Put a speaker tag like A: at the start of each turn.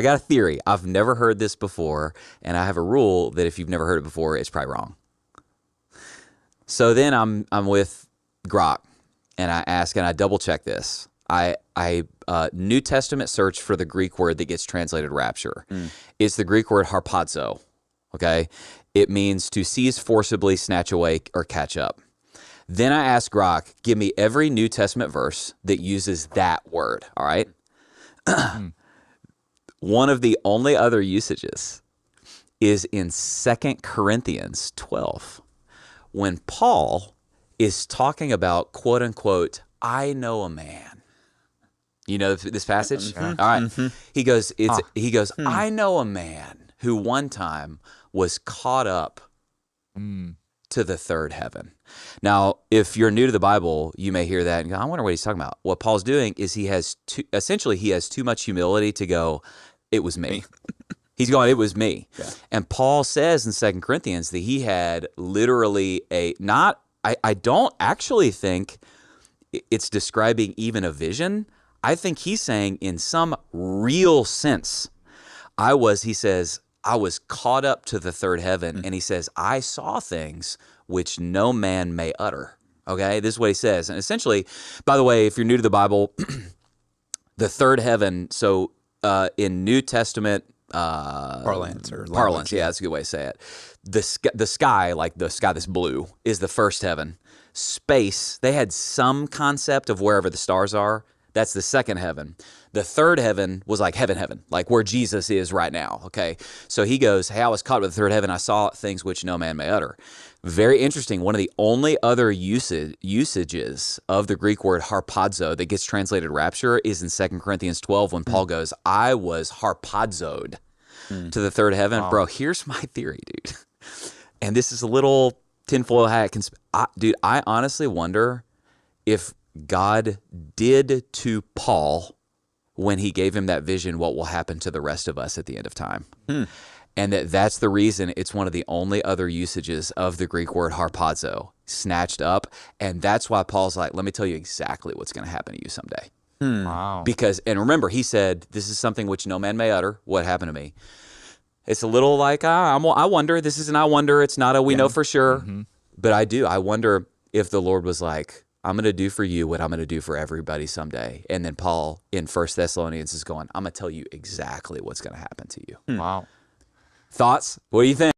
A: I got a theory. I've never heard this before, and I have a rule that if you've never heard it before, it's probably wrong. So then I'm with Grok, and I ask, and I double check this. I New Testament search for the Greek word that gets translated rapture. It's the Greek word harpazo. Okay, it means to seize forcibly, snatch away, or catch up. Then I ask Grok, give me every New Testament verse that uses that word. All right. One of the only other usages is in 2 Corinthians 12, when Paul is talking about, quote unquote, I know a man. You know this passage? All right. He goes, I know a man who one time was caught up to the third heaven. Now, if you're new to the Bible, you may hear that and go, I wonder what he's talking about. What Paul's doing is he has too much humility to go, it was me. He's going, it was me. Yeah. And Paul says in 2 Corinthians that he had literally I don't actually think it's describing even a vision. I think he's saying in some real sense, he says, I was caught up to the third heaven. And he says, I saw things which no man may utter. Okay, this is what he says. And essentially, by the way, if you're new to the Bible, the third heaven, so in New Testament
B: parlance,
A: yeah, that's a good way to say it. The sky, like the sky that's blue, is the first heaven. Space, they had some concept of wherever the stars are. That's the second heaven. The third heaven was like heaven, like where Jesus is right now. Okay, so he goes, hey, I was caught with the third heaven. I saw things which no man may utter. Very interesting. One of the only other usages of the Greek word harpazo that gets translated rapture is in 2 Corinthians 12 when Paul goes, I was harpazoed to the third heaven. Wow. Bro, here's my theory, dude. And this is a little tinfoil hat. Dude, I honestly wonder if God did to Paul when he gave him that vision what will happen to the rest of us at the end of time. And that's the reason it's one of the only other usages of the Greek word harpazo, snatched up. And that's why Paul's like, let me tell you exactly what's going to happen to you someday.
C: Wow.
A: Because, and remember, he said, this is something which no man may utter. What happened to me? It's a little like, I wonder. This isn't I wonder. It's not a we know for sure. But I wonder if the Lord was like, I'm going to do for you what I'm going to do for everybody someday. And then Paul in 1 Thessalonians is going, I'm going to tell you exactly what's going to happen to you.
C: Wow.
A: Thoughts? What do you think?